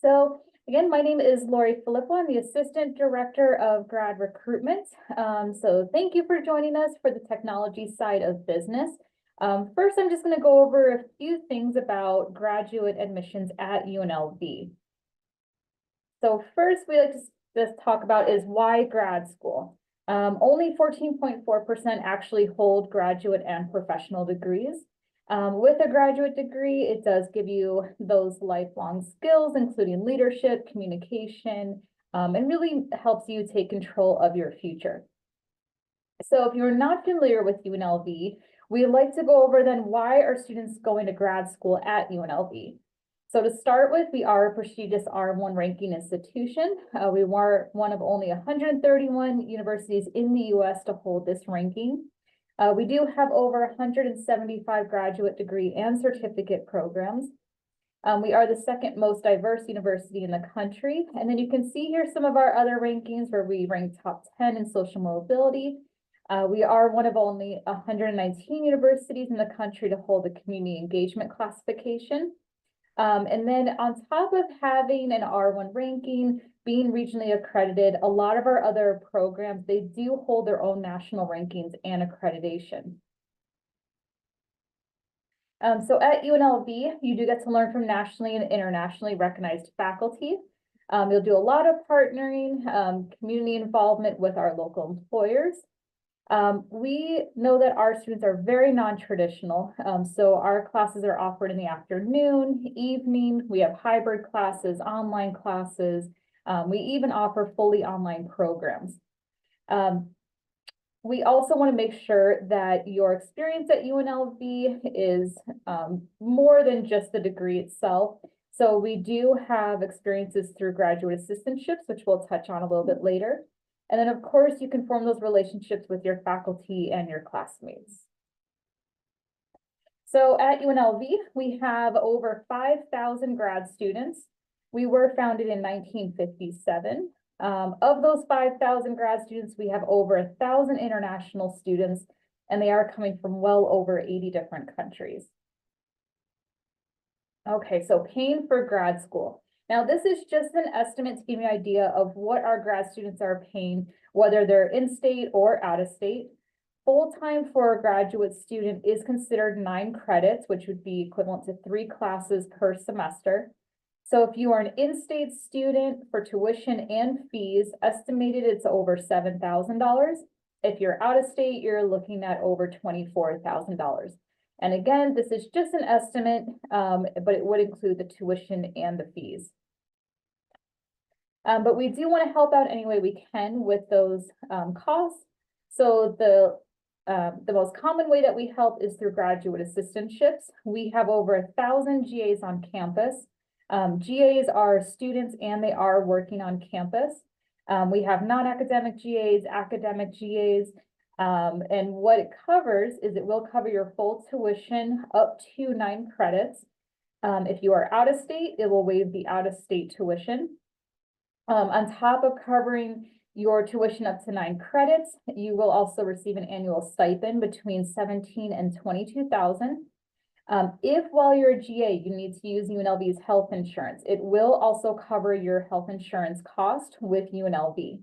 So again, my name is Lori Filippo. I'm the Assistant Director of Grad Recruitment. So thank you for joining us for the technology side of business. First, I'm just going to go over a few things about graduate admissions at UNLV. So first, we like to just talk about is why grad school. Only 14.4% actually hold graduate and professional degrees. With a graduate degree, it does give you those lifelong skills, including leadership, communication, and really helps you take control of your future. So if you're not familiar with UNLV, we like to go over then why are students going to grad school at UNLV? So to start with, we are a prestigious R1 ranking institution. We were one of only 131 universities in the US to hold this ranking. We do have over 175 graduate degree and certificate programs. We are the second most diverse university in the country. And then you can see here some of our other rankings where we rank top 10 in social mobility. We are one of only 119 universities in the country to hold the community engagement classification. And then on top of having an R1 ranking, being regionally accredited, a lot of our other programs, they do hold their own national rankings and accreditation. So at UNLV, you do get to learn from nationally and internationally recognized faculty. You'll do a lot of partnering, community involvement with our local employers. We know that our students are very non-traditional. So our classes are offered in the afternoon, evening. We have hybrid classes, online classes. We even offer fully online programs. We also want to make sure that your experience at UNLV is more than just the degree itself. So we do have experiences through graduate assistantships, which we'll touch on a little bit later. And then, of course, you can form those relationships with your faculty and your classmates. So at UNLV, we have over 5,000 grad students. We were founded in 1957. Of those 5,000 grad students, we have over 1,000 international students, and they are coming from well over 80 different countries. Okay, so paying for grad school. Now, this is just an estimate to give you an idea of what our grad students are paying, whether they're in-state or out-of-state. Full-time for a graduate student is considered 9 credits, which would be equivalent to 3 classes per semester. So if you are an in-state student for tuition and fees, estimated it's over $7,000. If you're out-of-state, you're looking at over $24,000. And again, this is just an estimate, but it would include the tuition and the fees. But we do want to help out any way we can with those costs. So the most common way that we help is through graduate assistantships. We have over 1,000 GAs on campus. GAs are students and they are working on campus. We have non-academic GAs, academic GAs, and what it covers is it will cover your full tuition up to 9 credits. If you are out of state, it will waive the out-of-state tuition. On top of covering your tuition up to 9 credits, you will also receive an annual stipend between $17,000 and $22,000. If while you're a GA, you need to use UNLV's health insurance, it will also cover your health insurance cost with UNLV.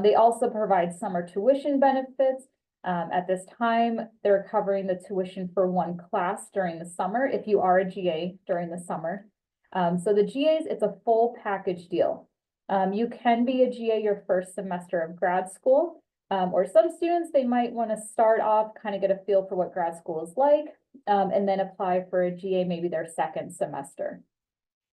They also provide summer tuition benefits. At this time, they're covering the tuition for 1 class during the summer if you are a GA during the summer. So the GAs, it's a full package deal. You can be a GA your first semester of grad school, or some students, they might want to start off, kind of get a feel for what grad school is like, and then apply for a GA maybe their second semester.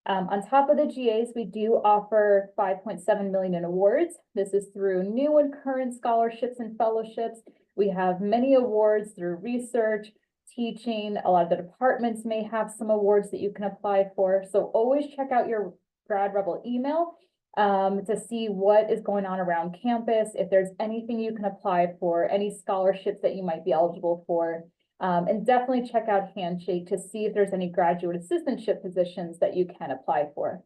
On top of the GAs, we do offer $5.7 million in awards. This is through new and current scholarships and fellowships. We have many awards through research, teaching. A lot of the departments may have some awards that you can apply for. So always check out your Grad Rebel email to see what is going on around campus, if there's anything you can apply for, any scholarships that you might be eligible for. And definitely check out Handshake to see if there's any graduate assistantship positions that you can apply for.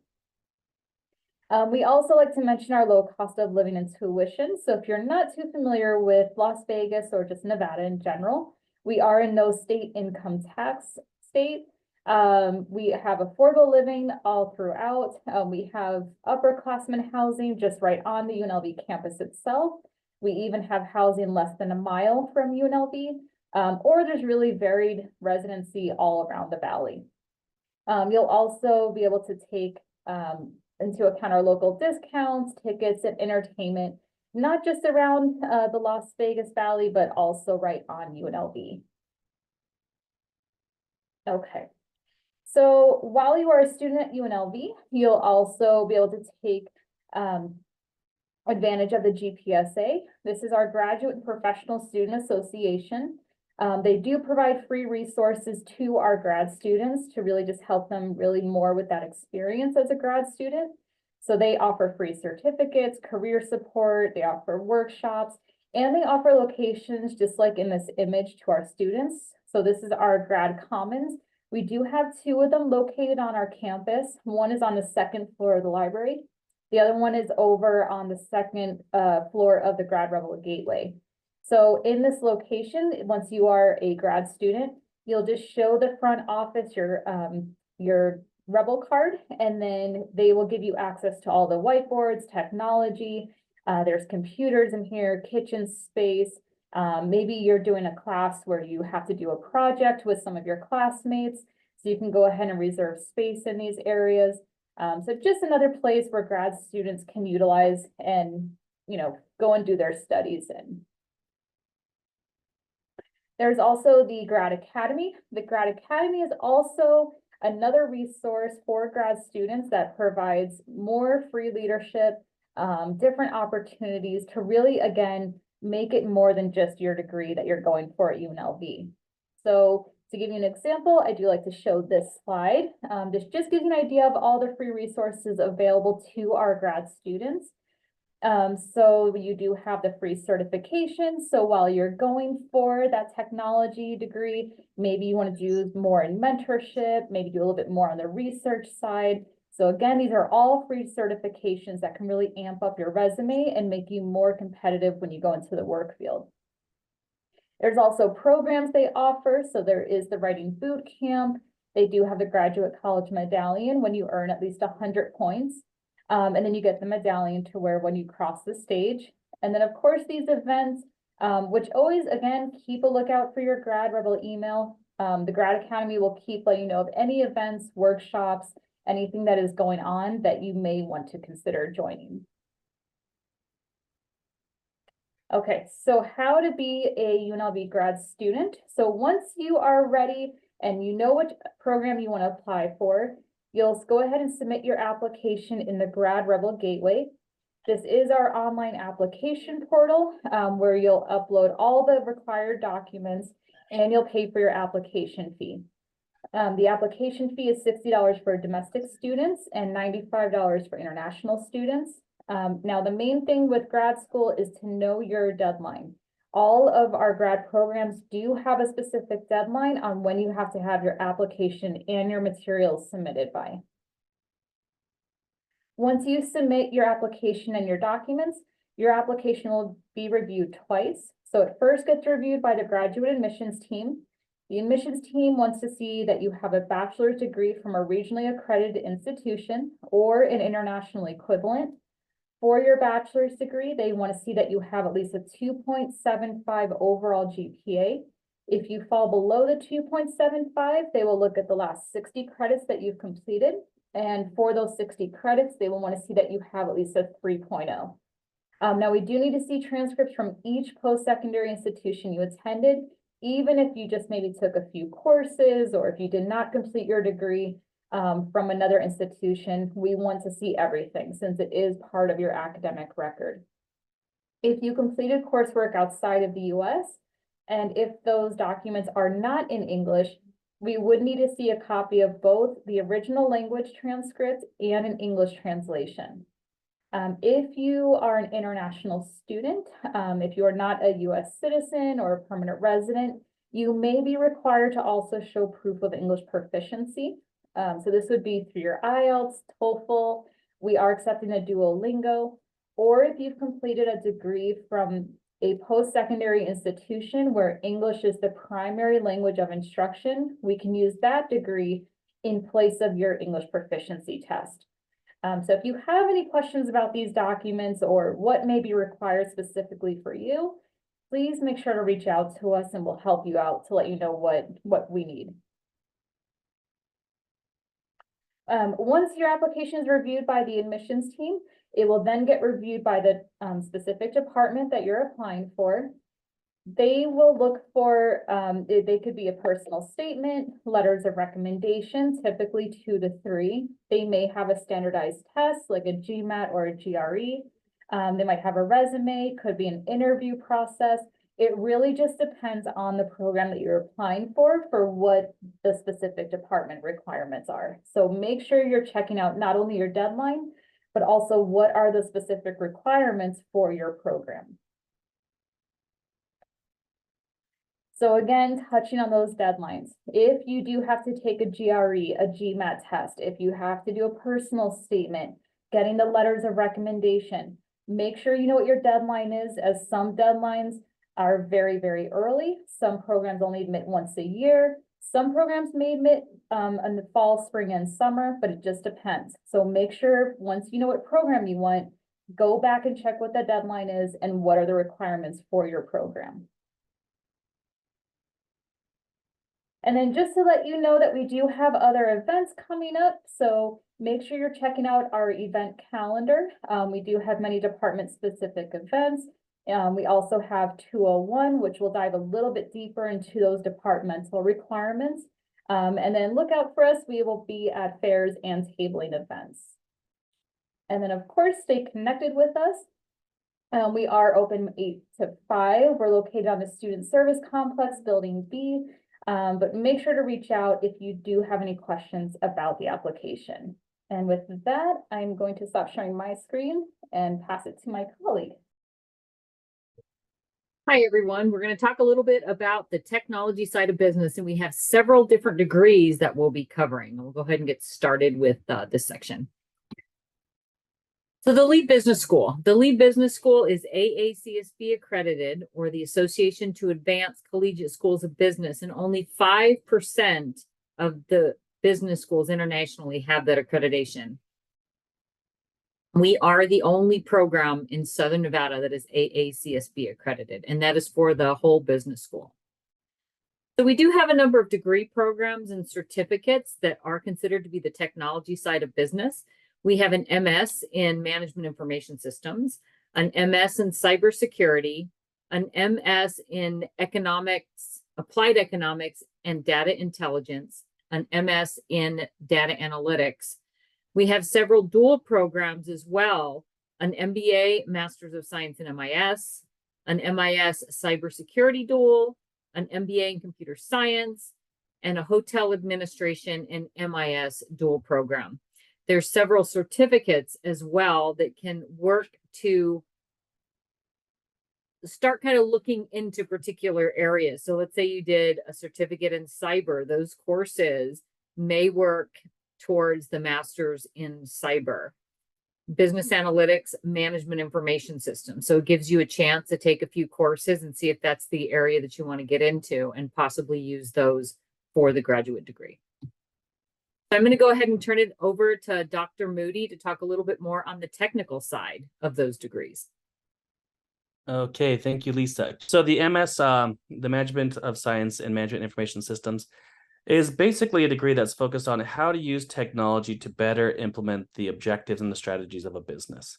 We also like to mention our low cost of living and tuition. So if you're not too familiar with Las Vegas or just Nevada in general, we are in no state income tax state. We have affordable living all throughout. We have upperclassmen housing just right on the UNLV campus itself. We even have housing less than a mile from UNLV, or there's really varied residency all around the valley. You'll also be able to take into account our local discounts, tickets, and entertainment, not just around the Las Vegas Valley, but also right on UNLV. Okay. So while you are a student at UNLV, you'll also be able to take advantage of the GPSA. This is our Graduate and Professional Student Association. They do provide free resources to our grad students to really just help them really more with that experience as a grad student. So they offer free certificates, career support, they offer workshops, and they offer locations just like in this image to our students. So this is our grad commons. We do have two of them located on our campus. One is on the second floor of the library. The other one is over on the second floor of the Grad Rebel Gateway. So in this location, once you are a grad student, you'll just show the front office your Rebel card, and then they will give you access to all the whiteboards, technology. There's computers in here, kitchen space. Maybe you're doing a class where you have to do a project with some of your classmates, so you can go ahead and reserve space in these areas. So just another place where grad students can utilize and, go and do their studies in. There's also the Grad Academy. The Grad Academy is also another resource for grad students that provides more free leadership, different opportunities to really, again, make it more than just your degree that you're going for at UNLV. So to give you an example, I do like to show this slide. This just gives you an idea of all the free resources available to our grad students. So you do have the free certification. So while you're going for that technology degree, maybe you want to do more in mentorship, maybe do a little bit more on the research side. So again, these are all free certifications that can really amp up your resume and make you more competitive when you go into the work field. There's also programs they offer. So there is the writing boot camp. They do have the graduate college medallion when you earn at least 100 points. And then you get the medallion to wear when you cross the stage. And then of course, these events, which always, again, keep a lookout for your Grad Rebel email. The Grad Academy will keep letting you know of any events, workshops, anything that is going on that you may want to consider joining. Okay, so how to be a UNLV grad student. So once you are ready and you know which program you want to apply for, you'll go ahead and submit your application in the Grad Rebel Gateway. This is our online application portal where you'll upload all the required documents and you'll pay for your application fee. The application fee is $60 for domestic students and $95 for international students. Now, the main thing with grad school is to know your deadline. All of our grad programs do have a specific deadline on when you have to have your application and your materials submitted by. Once you submit your application and your documents, your application will be reviewed twice. So it first gets reviewed by the graduate admissions team. The admissions team wants to see that you have a bachelor's degree from a regionally accredited institution or an international equivalent. For your bachelor's degree, they want to see that you have at least a 2.75 overall GPA. If you fall below the 2.75, they will look at the last 60 credits that you've completed. And for those 60 credits, they will want to see that you have at least a 3.0. Now, we do need to see transcripts from each post-secondary institution you attended, even if you just maybe took a few courses or if you did not complete your degree from another institution. We want to see everything since it is part of your academic record. If you completed coursework outside of the US, and if those documents are not in English, we would need to see a copy of both the original language transcript and an English translation. If you are an international student, if you are not a US citizen or a permanent resident, you may be required to also show proof of English proficiency. So this would be through your IELTS, TOEFL. We are accepting a Duolingo, or if you've completed a degree from a post-secondary institution where English is the primary language of instruction, we can use that degree in place of your English proficiency test. So if you have any questions about these documents or what may be required specifically for you, please make sure to reach out to us and we'll help you out to let you know what we need. Once your application is reviewed by the admissions team, it will then get reviewed by the specific department that you're applying for. They will look for, they could be a personal statement, letters of recommendation, typically 2 to 3. They may have a standardized test like a GMAT or a GRE. They might have a resume, could be an interview process. It really just depends on the program that you're applying for what the specific department requirements are. So make sure you're checking out not only your deadline, but also what are the specific requirements for your program. So again, touching on those deadlines, if you do have to take a GRE, a GMAT test, if you have to do a personal statement, getting the letters of recommendation, make sure you know what your deadline is, as some deadlines are very, very early. Some programs only admit once a year. Some programs may admit in the fall, spring, and summer, but it just depends. So make sure once you know what program you want, go back and check what the deadline is and what are the requirements for your program. And then just to let you know that we do have other events coming up, so make sure you're checking out our event calendar. We do have many department-specific events. We also have 201, which will dive a little bit deeper into those departmental requirements. And then look out for us. We will be at fairs and tabling events. And then, of course, stay connected with us. We are open 8 to 5. We're located on the Student Service Complex, Building B. But make sure to reach out if you do have any questions about the application. And with that, I'm going to stop sharing my screen and pass it to my colleague. Hi, everyone. We're going to talk a little bit about the technology side of business, and we have several different degrees that we'll be covering. We'll go ahead and get started with this section. So the Lead Business School. The Lead Business School is AACSB accredited, or the Association to Advance Collegiate Schools of Business, and only 5% of the business schools internationally have that accreditation. We are the only program in Southern Nevada that is AACSB accredited, and that is for the whole business school. So we do have a number of degree programs and certificates that are considered to be the technology side of business. We have an MS in Management Information Systems, an MS in Cybersecurity, an MS in Economics, Applied Economics and Data Intelligence, an MS in Data Analytics. We have several dual programs as well, an MBA, Masters of Science in MIS, an MIS Cybersecurity dual, an MBA in Computer Science, and a Hotel Administration and MIS dual program. There's several certificates as well that can work to start kind of looking into particular areas. So let's say you did a certificate in cyber. Those courses may work towards the master's in cyber. Business analytics, management information systems. So it gives you a chance to take a few courses and see if that's the area that you want to get into and possibly use those for the graduate degree. So I'm going to go ahead and turn it over to Dr. Moody to talk a little bit more on the technical side of those degrees. Okay, thank you, Lisa. So the MS, the Management of Science and Management Information Systems, is basically a degree that's focused on how to use technology to better implement the objectives and the strategies of a business.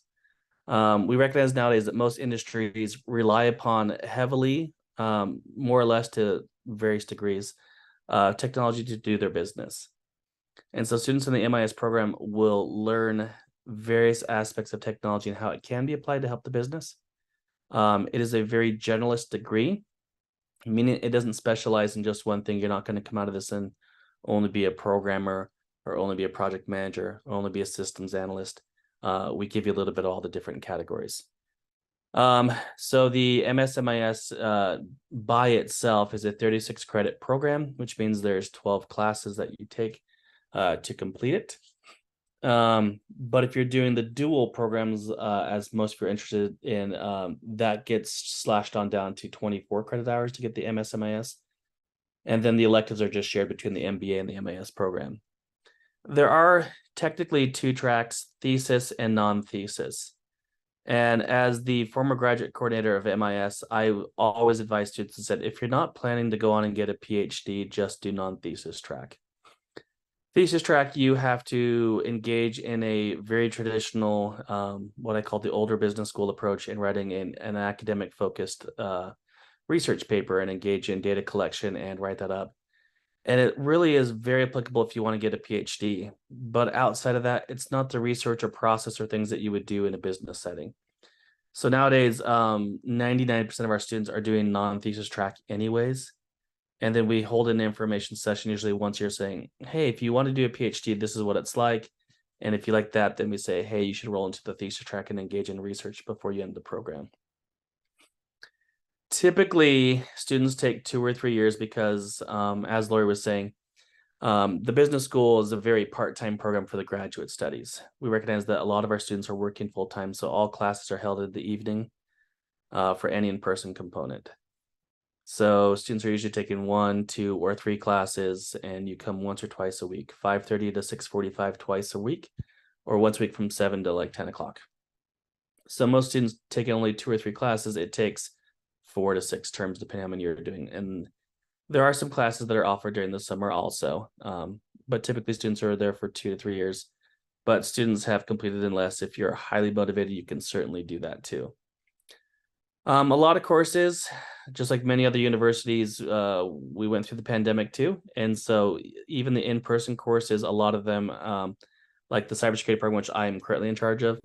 We recognize nowadays that most industries rely upon heavily, more or less to various degrees, technology to do their business. And so students in the MIS program will learn various aspects of technology and how it can be applied to help the business. It is a very generalist degree, meaning it doesn't specialize in just one thing. You're not going to come out of this and only be a programmer or only be a project manager or only be a systems analyst. We give you a little bit of all the different categories. So the MSMIS by itself is a 36 credit program, which means there's 12 classes that you take to complete it. But if you're doing the dual programs, as most of you are interested in, that gets slashed on down to 24 credit hours to get the MSMIS. And then the electives are just shared between the MBA and the MIS program. There are technically two tracks, thesis and non-thesis. And as the former graduate coordinator of MIS, I always advise students that if you're not planning to go on and get a PhD, just do non-thesis track. Thesis track, you have to engage in a very traditional, what I call the older business school approach in writing an academic focused research paper and engage in data collection and write that up. And it really is very applicable if you want to get a PhD. But outside of that, it's not the research or process or things that you would do in a business setting. So nowadays, 99% of our students are doing non-thesis track anyways. And then we hold an information session usually once a year saying, hey, if you want to do a PhD, this is what it's like. And if you like that, then we say, hey, you should roll into the thesis track and engage in research before you end the program. Typically, students take 2 or 3 years because, as Lori was saying, the business school is a very part-time program for the graduate studies. We recognize that a lot of our students are working full-time, so all classes are held in the evening for any in-person component. So students are usually taking 1, 2, or 3 classes, and you come once or twice a week, 5:30 to 6:45 twice a week, or once a week from 7 to like 10 o'clock. So most students taking only 2 or 3 classes. It takes 4 to 6 terms, depending on how many you're doing. And there are some classes that are offered during the summer also, but typically students are there for 2 to 3 years. But students have completed in less. If you're highly motivated, you can certainly do that too. A lot of courses, just like many other universities, we went through the pandemic too. And so even the in-person courses, a lot of them, like the cybersecurity program, which I am currently in charge of,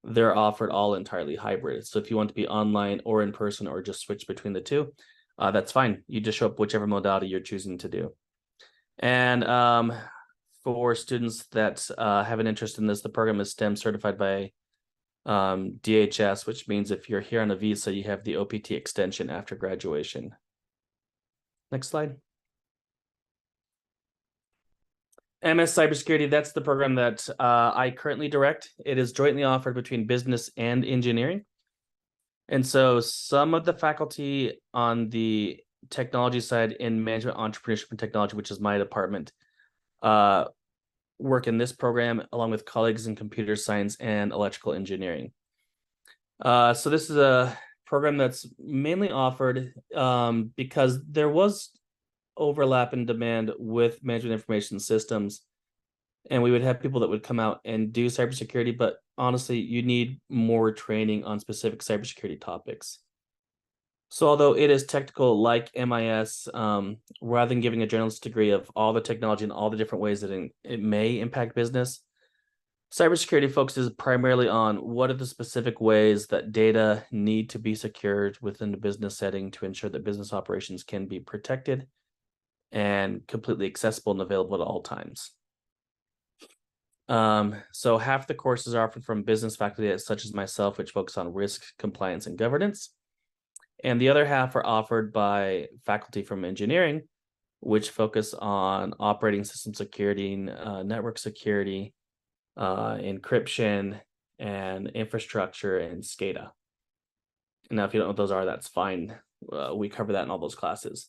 they're offered all entirely hybrid. So if you want to be online or in person or just switch between the two, that's fine. You just show up whichever modality you're choosing to do. And for students that have an interest in this, the program is STEM certified by DHS, which means if you're here on a visa, you have the OPT extension after graduation. Next slide. MS Cybersecurity, that's the program that I currently direct. It is jointly offered between business and engineering. And so some of the faculty on the technology side in management, entrepreneurship, and technology, which is my department, work in this program along with colleagues in computer science and electrical engineering. So this is a program that's mainly offered because there was overlap in demand with management information systems, and we would have people that would come out and do cybersecurity, but honestly, you need more training on specific cybersecurity topics. So although it is technical like MIS, rather than giving a generalist degree of all the technology and all the different ways that it may impact business, cybersecurity focuses primarily on what are the specific ways that data need to be secured within the business setting to ensure that business operations can be protected and completely accessible and available at all times. So half the courses are offered from business faculty such as myself, which focus on risk, compliance, and governance. And the other half are offered by faculty from engineering, which focus on operating system security, network security, encryption, and infrastructure, and SCADA. Now, if you don't know what those are, that's fine. We cover that in all those classes.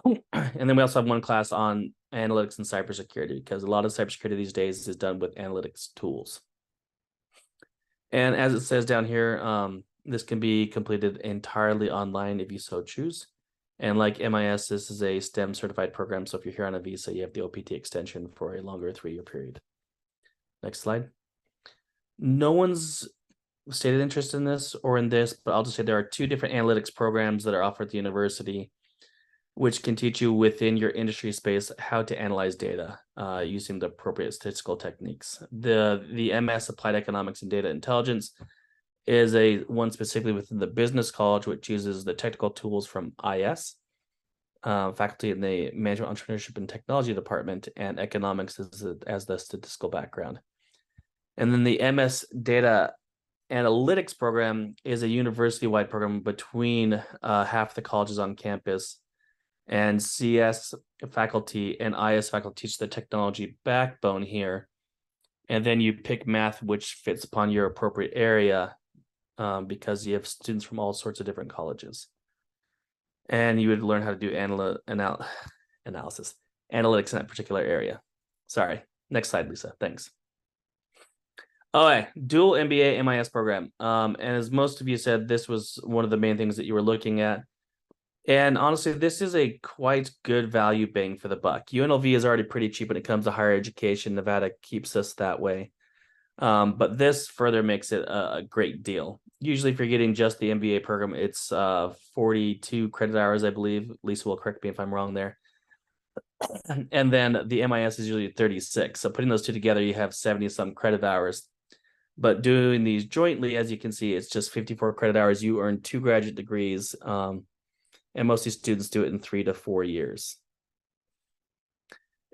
And then we also have one class on analytics and cybersecurity, because a lot of cybersecurity these days is done with analytics tools. And as it says down here, this can be completed entirely online if you so choose. And like MIS, this is a STEM certified program. So if you're here on a visa, you have the OPT extension for a longer 3-year period. Next slide. No one's stated interest in this or in this, but I'll just say there are 2 different analytics programs that are offered at the university, which can teach you within your industry space how to analyze data using the appropriate statistical techniques. The MS Applied Economics and Data Intelligence is a one specifically within the business college, which uses the technical tools from IS, faculty in the Management, Entrepreneurship, and Technology department, and economics as the statistical background. And then the MS Data Analytics program is a university-wide program between half the colleges on campus, and CS faculty and IS faculty teach the technology backbone here. And then you pick math, which fits upon your appropriate area, because you have students from all sorts of different colleges. And you would learn how to do analysis, analytics in that particular area. Sorry, Next slide, Lisa. Thanks. All right, dual MBA MIS program. And as most of you said, this was one of the main things that you were looking at. And honestly, this is a quite good value bang for the buck. UNLV is already pretty cheap when it comes to higher education. Nevada keeps us that way. But this further makes it a great deal. Usually, if you're getting just the MBA program, it's 42 credit hours, I believe. Lisa will correct me if I'm wrong there. And then the MIS is usually 36. So putting those two together, you have 70-some credit hours. But doing these jointly, as you can see, it's just 54 credit hours. You earn 2 graduate degrees. And most of these students do it in 3 to 4 years.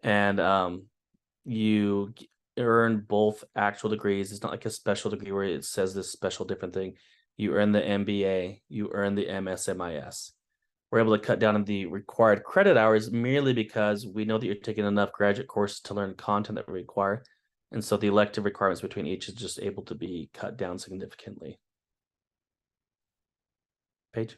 And you earn both actual degrees. It's not like a special degree where it says this special different thing. You earn the MBA, you earn the MSMIS. We're able to cut down on the required credit hours merely because we know that you're taking enough graduate courses to learn content that we require. And so the elective requirements between each is just able to be cut down significantly. Page.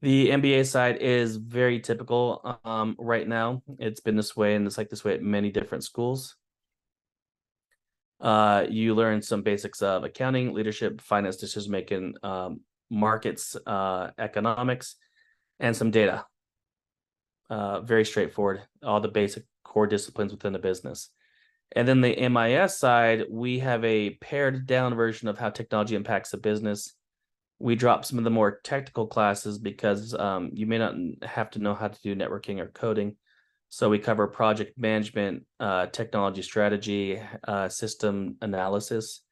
The MBA side is very typical right now. It's been this way, and it's like this way at many different schools. You learn some basics of accounting, leadership, finance, decision-making, markets, economics, and some data. Very straightforward, all the basic core disciplines within the business. And then the MIS side, we have a pared down version of how technology impacts the business. We drop some of the more technical classes because you may not have to know how to do networking or coding. So we cover project management, technology strategy, system analysis.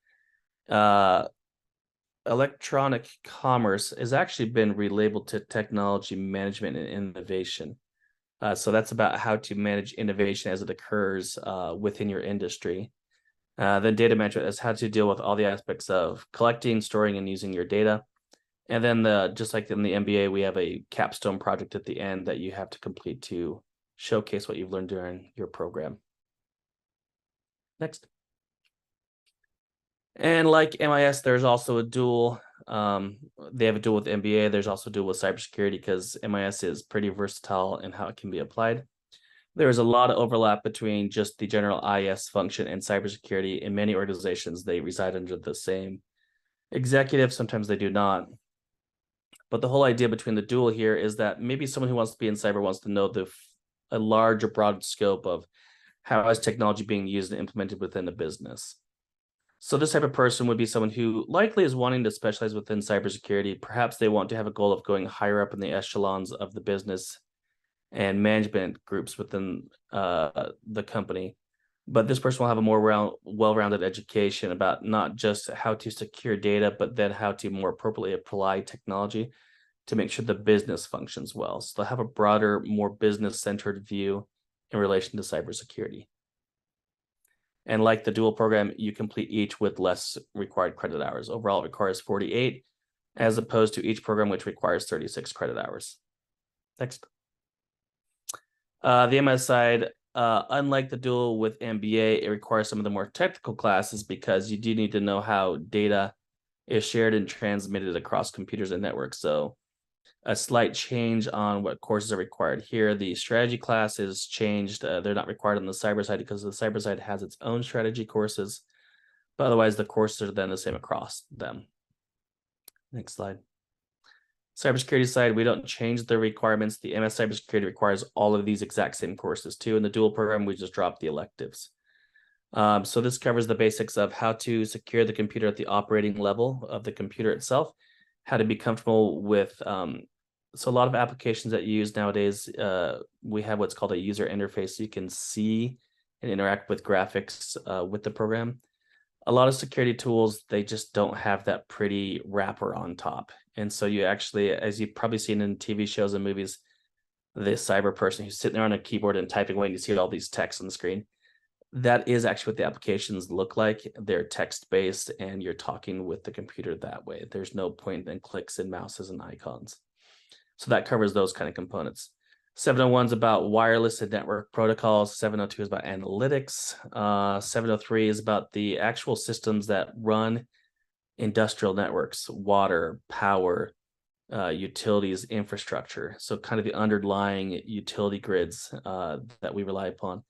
Electronic commerce has actually been relabeled to technology management and innovation. So that's about how to manage innovation as it occurs within your industry. Then data management is how to deal with all the aspects of collecting, storing, and using your data. And then just like in the MBA, we have a capstone project at the end that you have to complete to showcase what you've learned during your program. Next. And like MIS, there's also a dual. They have a dual with MBA. There's also a dual with cybersecurity because MIS is pretty versatile in how it can be applied. There's a lot of overlap between just the general IS function and cybersecurity. In many organizations, they reside under the same executive. Sometimes they do not. But the whole idea between the dual here is that maybe someone who wants to be in cyber wants to know a large or broad scope of how is technology being used and implemented within a business. So this type of person would be someone who likely is wanting to specialize within cybersecurity. Perhaps they want to have a goal of going higher up in the echelons of the business and management groups within the company. But this person will have a more well-rounded education about not just how to secure data, but then how to more appropriately apply technology to make sure the business functions well. So they'll have a broader, more business-centered view in relation to cybersecurity. And like the dual program, you complete each with less required credit hours. Overall, it requires 48, as opposed to each program, which requires 36 credit hours. Next. The MS side, unlike the dual with MBA, it requires some of the more technical classes because you do need to know how data is shared and transmitted across computers and networks. So a slight change on what courses are required here. The strategy class is changed. They're not required on the cyber side because the cyber side has its own strategy courses, but otherwise the courses are then the same across them. Next slide. Cybersecurity side, we don't change the requirements. The MS Cybersecurity requires all of these exact same courses too. In the dual program, we just drop the electives. So this covers the basics of how to secure the computer at the operating level of the computer itself, how to be comfortable with so a lot of applications that you use nowadays, we have what's called a user interface. So you can see and interact with graphics with the program. A lot of security tools, they just don't have that pretty wrapper on top. And so you actually, as you've probably seen in TV shows and movies, the cyber person who's sitting there on a keyboard and typing away and you see all these texts on the screen. That is actually what the applications look like. They're text-based and you're talking with the computer that way. There's no point and clicks and mouses and icons. So that covers those kind of components. 701 is about wireless and network protocols. 702 is about analytics. 703 is about the actual systems that run industrial networks, water, power, utilities infrastructure. So kind of the underlying utility grids that we rely upon.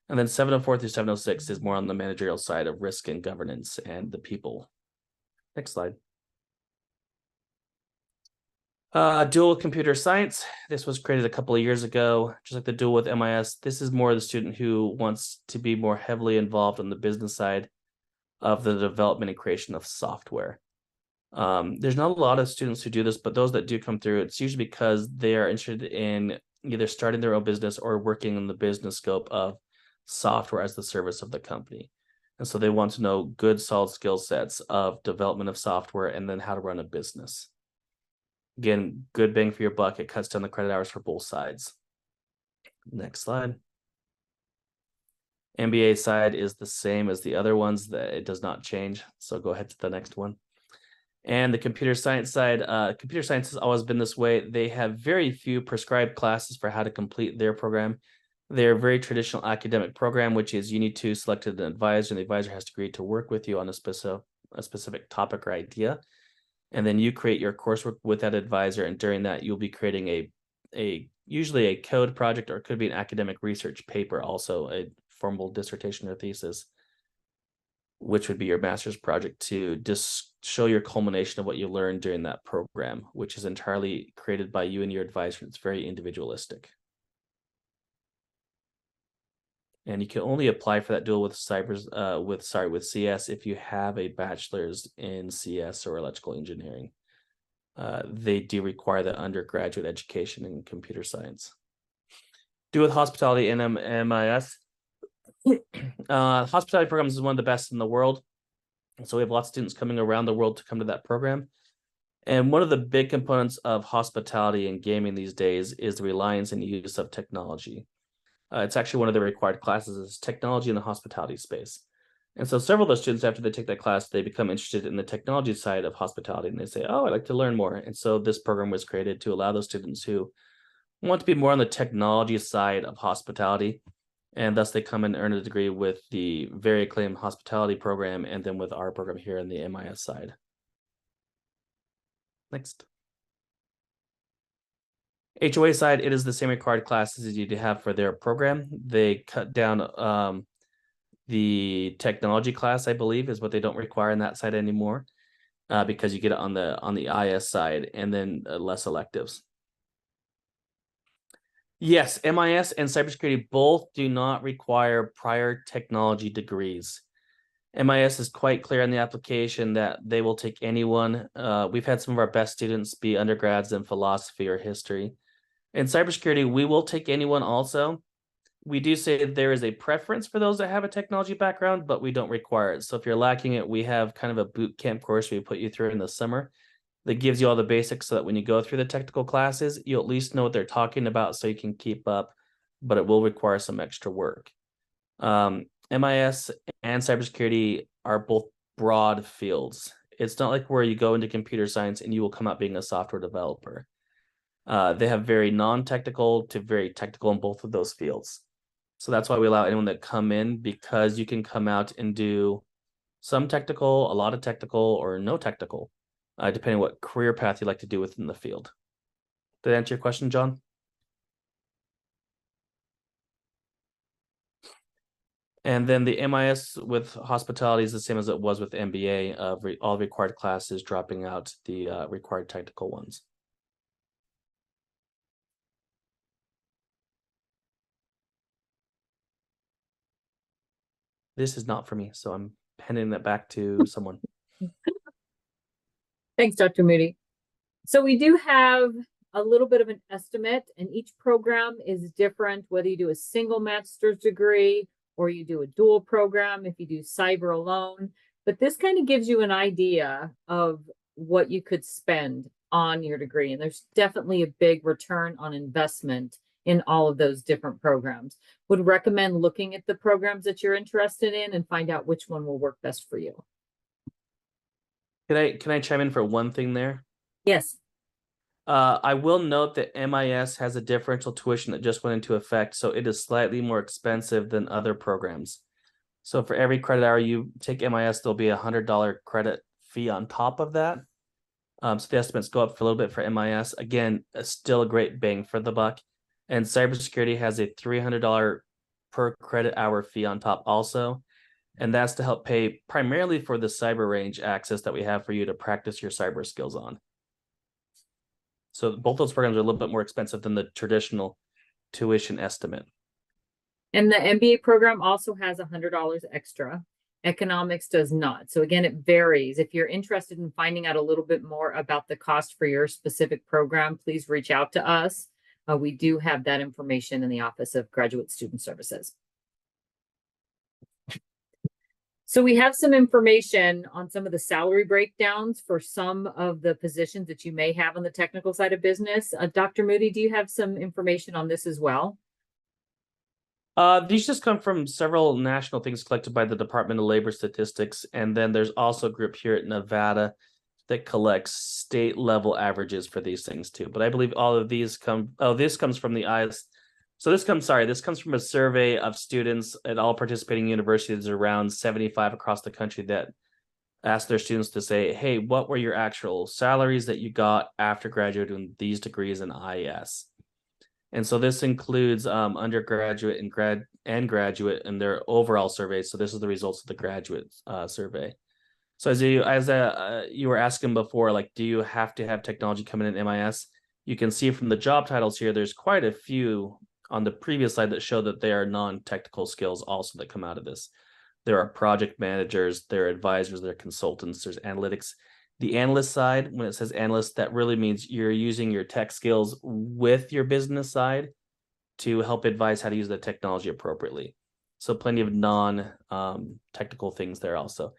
And then 704 through 706 is more on the managerial side of risk and governance and the people. Next slide. Dual with computer science. This was created a couple of years ago, just like the dual with MIS. This is more the student who wants to be more heavily involved on the business side of the development and creation of software. There's not a lot of students who do this, but those that do come through, it's usually because they are interested in either starting their own business or working in the business scope of software as the service of the company. And so they want to know good, solid skill sets of development of software and then how to run a business. Again, good bang for your buck. It cuts down the credit hours for both sides. Next slide. MBA side is the same as the other ones, that it does not change. So go ahead to the next one. And the computer science side, computer science has always been this way. They have very few prescribed classes for how to complete their program. They're a very traditional academic program, which is you need to select an advisor, and the advisor has to agree to work with you on a specific topic or idea. And then you create your coursework with that advisor, and during that, you'll be creating usually a code project, or it could be an academic research paper, also a formal dissertation or thesis, which would be your master's project, to just show your culmination of what you learned during that program, which is entirely created by you and your advisor. It's very individualistic. And you can only apply for that dual with with CS if you have a bachelor's in CS or electrical engineering. They do require that undergraduate education in computer science. Dual with hospitality and MIS. Hospitality programs is one of the best in the world. So we have lots of students coming around the world to come to that program. And one of the big components of hospitality and gaming these days is the reliance and use of technology. It's actually one of the required classes is technology in the hospitality space. And so several of those students, after they take that class, they become interested in the technology side of hospitality, and they say, oh, I'd like to learn more. And so this program was created to allow those students who want to be more on the technology side of hospitality, and thus they come and earn a degree with the very acclaimed hospitality program and then with our program here in the MIS side. Next. HOA side, it is the same required classes as you have for their program. They cut down the technology class, I believe, is what they don't require in that side anymore, because you get it on the IS side, and then less electives. Yes, MIS and cybersecurity both do not require prior technology degrees. MIS is quite clear in the application that they will take anyone. We've had some of our best students be undergrads in philosophy or history. In cybersecurity, we will take anyone also. We do say there is a preference for those that have a technology background, but we don't require it. So if you're lacking it, we have kind of a boot camp course we put you through in the summer that gives you all the basics so that when you go through the technical classes, you at least know what they're talking about so you can keep up, but it will require some extra work. MIS and cybersecurity are both broad fields. It's not like where you go into computer science and you will come out being a software developer. They have very non-technical to very technical in both of those fields. So that's why we allow anyone to come in, because you can come out and do some technical, a lot of technical, or no technical, depending on what career path you like to do within the field. Did that answer your question, John? And then the MIS with hospitality is the same as it was with MBA, of all required classes dropping out the required technical ones. This is not for me, so I'm handing that back to someone. Thanks, Dr. Moody. So we do have a little bit of an estimate, and each program is different, whether you do a single master's degree or you do a dual program, if you do cyber alone. But this kind of gives you an idea of what you could spend on your degree. And there's definitely a big return on investment in all of those different programs. Would recommend looking at the programs that you're interested in and find out which one will work best for you. Can I chime in for one thing there? Yes. I will note that MIS has a differential tuition that just went into effect, so it is slightly more expensive than other programs. So for every credit hour you take MIS, there'll be $100 credit fee on top of that. So the estimates go up for a little bit for MIS. Again, still a great bang for the buck. And cybersecurity has a $300 per credit hour fee on top also. And that's to help pay primarily for the cyber range access that we have for you to practice your cyber skills on. So both those programs are a little bit more expensive than the traditional tuition estimate. And the MBA program also has $100 extra. Economics does not. So again, it varies. If you're interested in finding out a little bit more about the cost for your specific program, please reach out to us. We do have that information in the Office of Graduate Student Services. So we have some information on some of the salary breakdowns for some of the positions that you may have on the technical side of business. Dr. Moody, do you have some information on this as well? These just come from several national things collected by the Department of Labor Statistics. And then there's also a group here at Nevada that collects state level averages for these things too. But I believe all of these this comes from the IS. So this comes from a survey of students at all participating universities, around 75 across the country, that asked their students to say, hey, what were your actual salaries that you got after graduating these degrees in IS? And so this includes undergraduate and graduate in their overall survey. So this is the results of the graduate survey. So as you were asking before, like, do you have to have technology coming in MIS? You can see from the job titles here, there's quite a few on the previous slide that show that they are non-technical skills also that come out of this. There are project managers, there are advisors, there are consultants, there's analytics. The analyst side, when it says analyst, that really means you're using your tech skills with your business side to help advise how to use the technology appropriately. So plenty of non-technical things there also.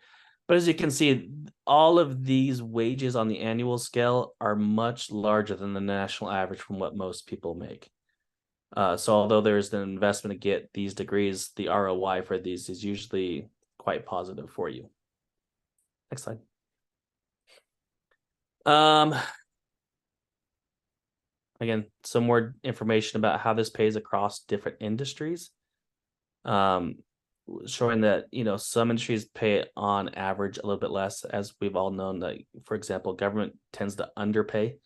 But as you can see, all of these wages on the annual scale are much larger than the national average from what most people make. So although there's an investment to get these degrees, the ROI for these is usually quite positive for you. Next slide. Again, some more information about how this pays across different industries. Showing that, some industries pay on average a little bit less, as we've all known that, for example, government tends to underpay.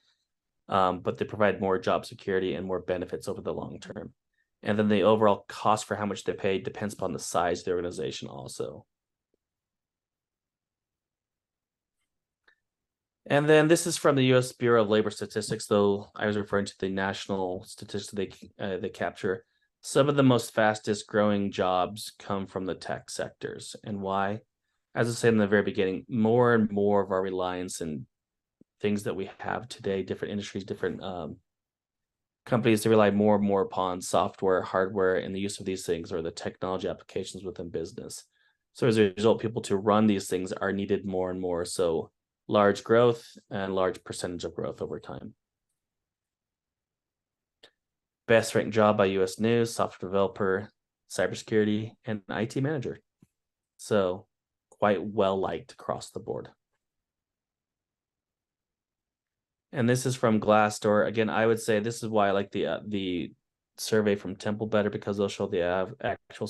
But they provide more job security and more benefits over the long term. And then the overall cost for how much they pay depends upon the size of the organization also. And then this is from the U.S. Bureau of Labor Statistics, though I was referring to the national statistics they capture. Some of the most fastest growing jobs come from the tech sectors. And why? As I said in the very beginning, more and more of our reliance and things that we have today, different industries, different companies, to rely more and more upon software, hardware, and the use of these things, or the technology applications within business. So as a result, people to run these things are needed more and more. So large growth and large percentage of growth over time. Best ranked job by US News: software developer, cybersecurity, and IT manager. So quite well liked across the board. And this is from Glassdoor. Again, I would say this is why I like the survey from Temple better, because they'll show the actual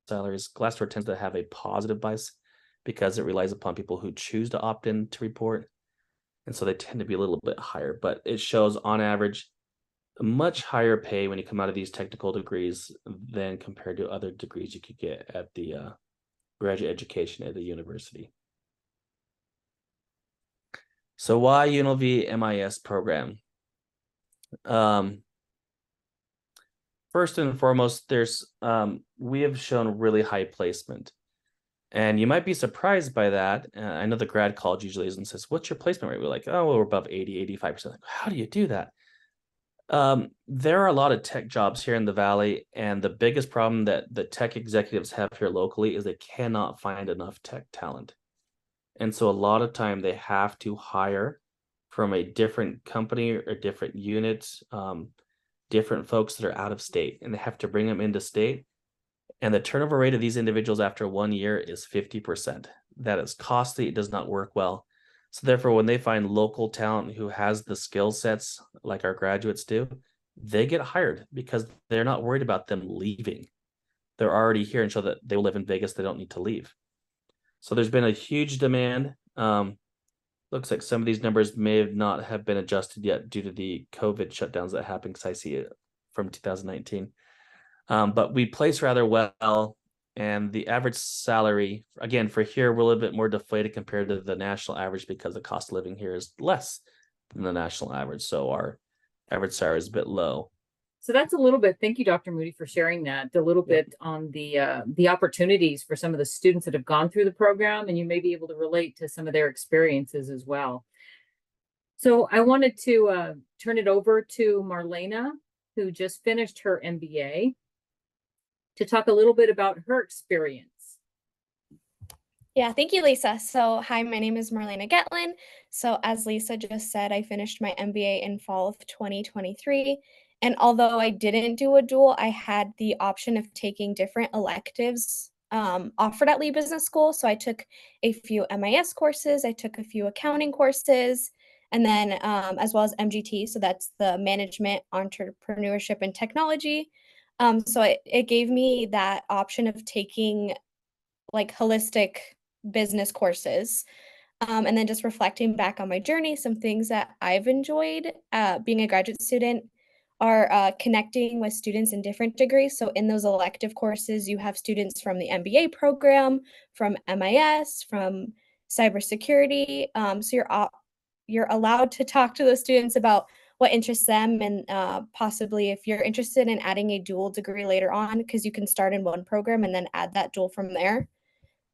salaries. Glassdoor tends to have a positive bias because it relies upon people who choose to opt in to report. And so they tend to be a little bit higher, but it shows on average a much higher pay when you come out of these technical degrees than compared to other degrees you could get at the graduate education at the university. So why UNLV MIS program? First and foremost, we have shown really high placement. And you might be surprised by that. I know the grad college usually is and says, what's your placement rate? We're like, oh, well, we're above 80, 85%. Like, how do you do that? There are a lot of tech jobs here in the Valley. And the biggest problem that the tech executives have here locally is they cannot find enough tech talent. And so a lot of time they have to hire from a different company or different units, different folks that are out of state, and they have to bring them into state. And the turnover rate of these individuals after 1 year is 50%. That is costly. It does not work well. So therefore, when they find local talent who has the skill sets like our graduates do, they get hired because they're not worried about them leaving. They're already here and show that they will live in Vegas. They don't need to leave. So there's been a huge demand. looks like some of these numbers may have not have been adjusted yet due to the COVID shutdowns that happened, because I see it from 2019. But we place rather well, and the average salary, again, for here, we're a little bit more deflated compared to the national average because the cost of living here is less than the national average. So our average salary is a bit low. So that's a little bit, thank you, Dr. Moody, for sharing that, a little bit on the opportunities for some of the students that have gone through the program, and you may be able to relate to some of their experiences as well. So I wanted to turn it over to Marlena, who just finished her MBA, to talk a little bit about her experience. Yeah, thank you, Lisa. So hi, my name is Marlena Getlin. So as Lisa just said, I finished my MBA in fall of 2023. And although I didn't do a dual, I had the option of taking different electives offered at Lee Business School. So I took a few MIS courses, I took a few accounting courses, and then as well as MGT. So that's the Management, Entrepreneurship, and Technology. So it gave me that option of taking like holistic business courses. And then just reflecting back on my journey, some things that I've enjoyed being a graduate student are connecting with students in different degrees. So in those elective courses, you have students from the MBA program, from MIS, from cybersecurity. So you're allowed to talk to those students about what interests them, and possibly if you're interested in adding a dual degree later on, because you can start in one program and then add that dual from there.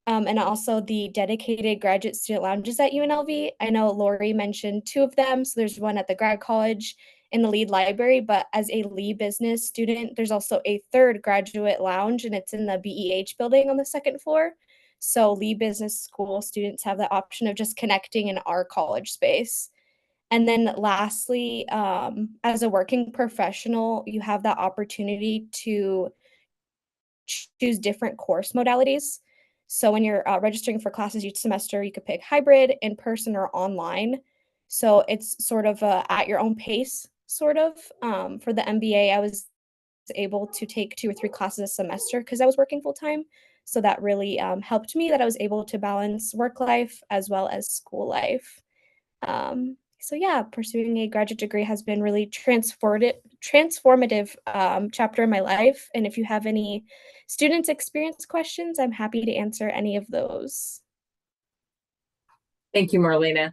And also the dedicated graduate student lounges at UNLV. I know Lori mentioned two of them. So there's one at the grad college in the Lead Library, but as a Lee business student, there's also a third graduate lounge, and it's in the BEH building on the second floor. So Lee Business School students have the option of just connecting in our college space. And then lastly, as a working professional, you have that opportunity to choose different course modalities. So when you're registering for classes each semester, you could pick hybrid, in person, or online. So it's sort of at your own pace, sort of. For the MBA, I was able to take 2 or 3 classes a semester because I was working full time. So that really helped me, that I was able to balance work life as well as school life. So yeah, pursuing a graduate degree has been really transformative chapter in my life. And if you have any students experience questions, I'm happy to answer any of those. Thank you, Marlena.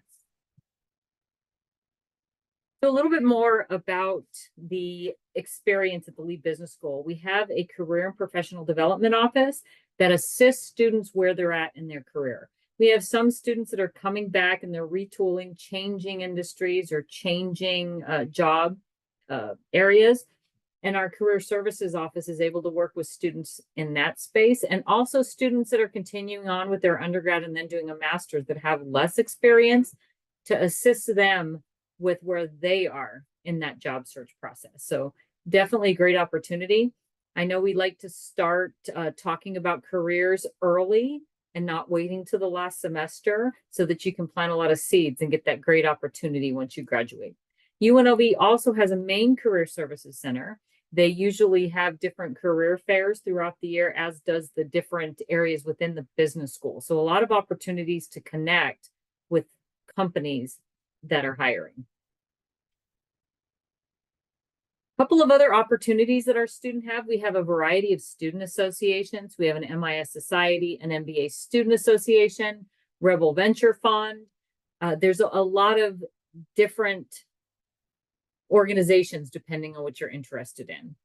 So a little bit more about the experience at the Lee Business School. We have a career and professional development office that assists students where they're at in their career. We have some students that are coming back and they're retooling, changing industries or changing job areas. And our career services office is able to work with students in that space, and also students that are continuing on with their undergrad and then doing a master's that have less experience, to assist them with where they are in that job search process. So definitely a great opportunity. I know we like to start talking about careers early and not waiting to the last semester, so that you can plant a lot of seeds and get that great opportunity once you graduate. UNLV also has a main career services center. They usually have different career fairs throughout the year, as does the different areas within the business school. So a lot of opportunities to connect with companies that are hiring. A couple of other opportunities that our students have. We have a variety of student associations. We have an MIS Society, an MBA Student Association, Rebel Venture Fund. There's a lot of different organizations depending on what you're interested in.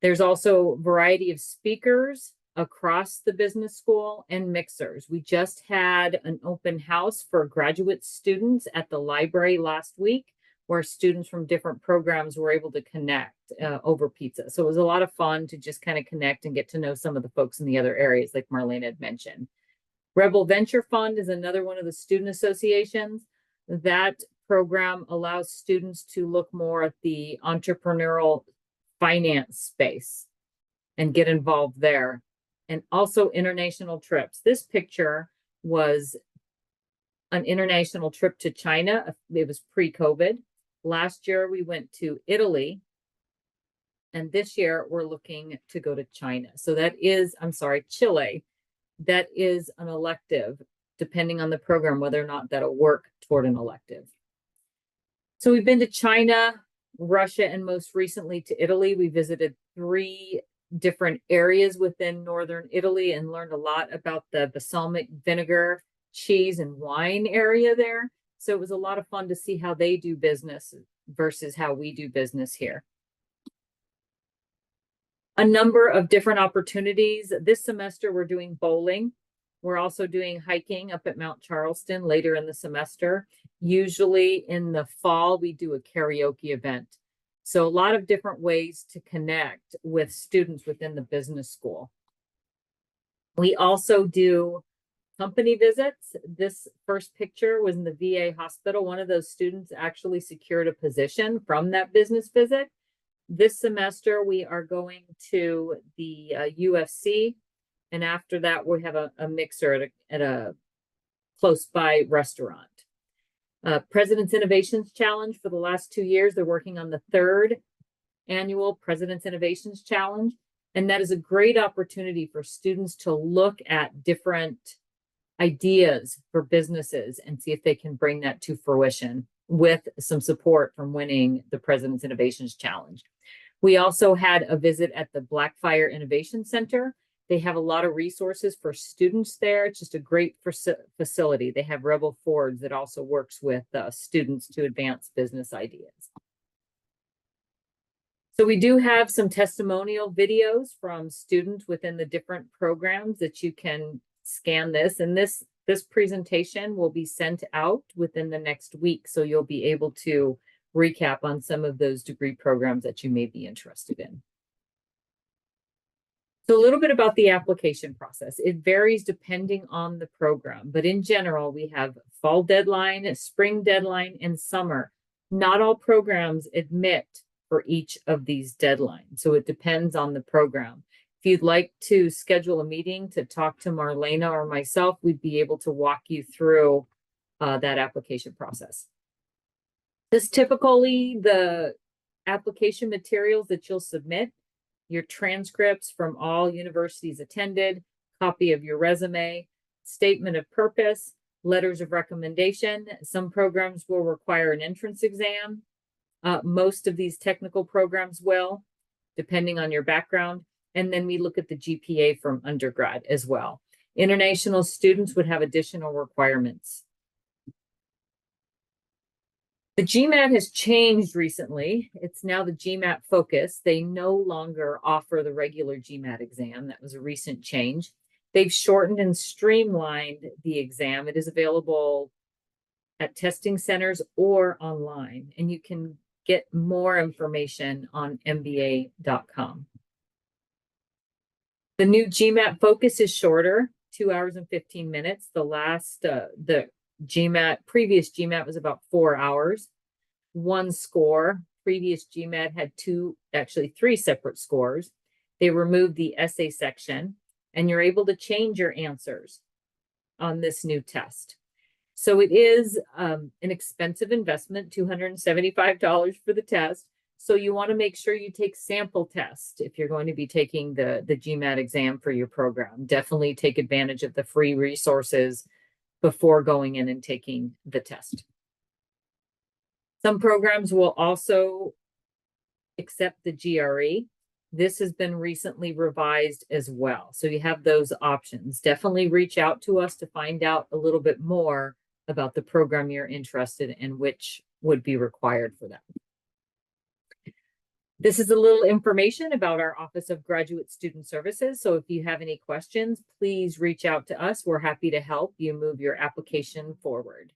There's also a variety of speakers across the business school and mixers. We just had an open house for graduate students at the library last week, where students from different programs were able to connect over pizza. So it was a lot of fun to just kind of connect and get to know some of the folks in the other areas, like Marlene had mentioned. Rebel Venture Fund is another one of the student associations. That program allows students to look more at the entrepreneurial finance space and get involved there. And also international trips. This picture was an international trip to China. It was pre-COVID. Last year, we went to Italy. And this year, we're looking to go to China. So that is, I'm sorry, Chile. That is an elective depending on the program, whether or not that'll work toward an elective. So we've been to China, Russia, and most recently to Italy. We visited 3 different areas within northern Italy and learned a lot about the balsamic vinegar, cheese, and wine area there. So it was a lot of fun to see how they do business versus how we do business here. A number of different opportunities. This semester, we're doing bowling. We're also doing hiking up at Mount Charleston later in the semester. Usually in the fall, we do a karaoke event. So a lot of different ways to connect with students within the business school. We also do company visits. This first picture was in the VA hospital. One of those students actually secured a position from that business visit. This semester, we are going to the UFC. And after that, we have a mixer at a close by restaurant. President's Innovations Challenge for the last 2 years. They're working on the 3rd annual President's Innovations Challenge. And that is a great opportunity for students to look at different ideas for businesses and see if they can bring that to fruition with some support from winning the President's Innovations Challenge. We also had a visit at the Blackfire Innovation Center. They have a lot of resources for students there. It's just a great facility. They have Rebel Fords that also works with students to advance business ideas. So we do have some testimonial videos from students within the different programs that you can scan this. And this presentation will be sent out within the next week. So you'll be able to recap on some of those degree programs that you may be interested in. So a little bit about the application process. It varies depending on the program, but in general, we have fall deadline, spring deadline, and summer. Not all programs admit for each of these deadlines, so it depends on the program. If you'd like to schedule a meeting to talk to Marlena or myself, we'd be able to walk you through that application process. This typically the application materials that you'll submit, your transcripts from all universities attended, copy of your resume, statement of purpose, letters of recommendation. Some programs will require an entrance exam. Most of these technical programs will, depending on your background. And then we look at the GPA from undergrad as well. International students would have additional requirements. The GMAT has changed recently. It's now the GMAT Focus. They no longer offer the regular GMAT exam. That was a recent change. They've shortened and streamlined the exam. It is available at testing centers or online, and you can get more information on mba.com. The new GMAT Focus is shorter, 2 hours and 15 minutes. The previous GMAT was about 4 hours, 1 score. Previous GMAT had 3 separate scores. They removed the essay section, and you're able to change your answers on this new test. So it is an expensive investment, $275 for the test. So you want to make sure you take sample tests if you're going to be taking the GMAT exam for your program. Definitely take advantage of the free resources before going in and taking the test. Some programs will also accept the GRE. This has been recently revised as well. So you have those options. Definitely reach out to us to find out a little bit more about the program you're interested in, which would be required for that. This is a little information about our Office of Graduate Student Services. So if you have any questions, please reach out to us. We're happy to help you move your application forward.